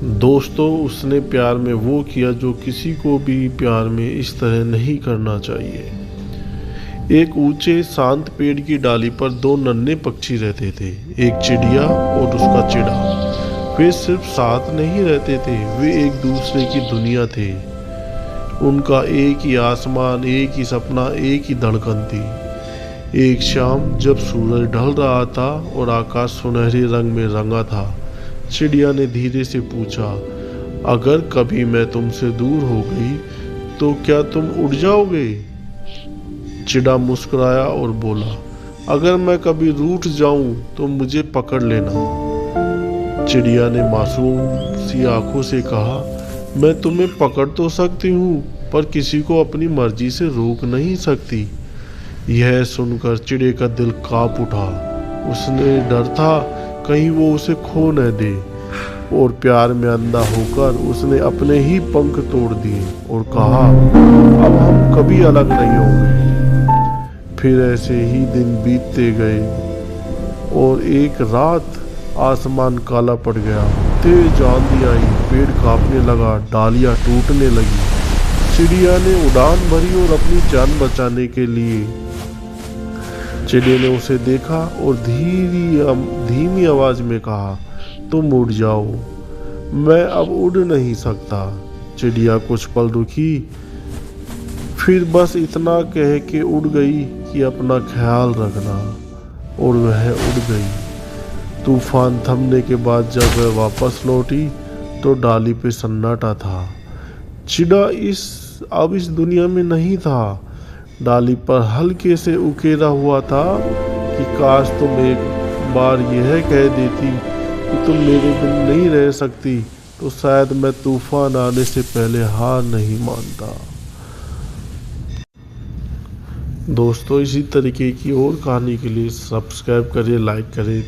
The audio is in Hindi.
दोस्तों, उसने प्यार में वो किया जो किसी को भी प्यार में इस तरह नहीं करना चाहिए। एक ऊंचे शांत पेड़ की डाली पर दो नन्हे पक्षी रहते थे, एक चिड़िया और उसका चिड़ा। वे सिर्फ साथ नहीं रहते थे, वे एक दूसरे की दुनिया थे। उनका एक ही आसमान, एक ही सपना, एक ही धड़कन थी। एक शाम जब सूरज ढल रहा था और आकाश सुनहरे रंग में रंगा था, चिड़िया ने धीरे से पूछा, अगर कभी मैं तुमसे दूर हो गई तो क्या तुम उड़ जाओगे? चिड़ा मुस्कुराया और बोला, अगर मैं कभी रूठ जाऊं तो मुझे पकड़ लेना। चिड़िया ने मासूम सी आंखों से कहा, मैं तुम्हें पकड़ तो सकती हूँ, पर किसी को अपनी मर्जी से रोक नहीं सकती। यह सुनकर चिड़े का दिल कांप उठा। उसने डर था कहीं वो उसे खो न दे, और प्यार में अंधा होकर उसने अपने ही पंख तोड़ दिए और कहा, अब हम कभी अलग नहीं होंगे। फिर ऐसे ही दिन बीतते गए और एक रात आसमान काला पड़ गया। तेज आंधी आई, पेड़ कांपने लगा, डालियां टूटने लगी। चिड़िया ने उड़ान भरी और अपनी जान बचाने के लिए चिड़िया ने उसे देखा और धीमी आवाज में कहा, तुम उड़ जाओ, मैं अब उड़ नहीं सकता। चिड़िया कुछ पल रुकी, फिर बस इतना कह के उड़ गई कि अपना ख्याल रखना, और वह उड़ गई। तूफान थमने के बाद जब वह वापस लौटी तो डाली पे सन्नाटा था। चिड़ा अब इस दुनिया में नहीं था। डाली पर हल्के से उकेरा हुआ था कि काश तुम एक बार यह कह देती कि तुम मेरे बिन नहीं रह सकती, तो शायद मैं तूफान आने से पहले हार नहीं मानता। दोस्तों, इसी तरीके की और कहानी के लिए सब्सक्राइब करें, लाइक करें।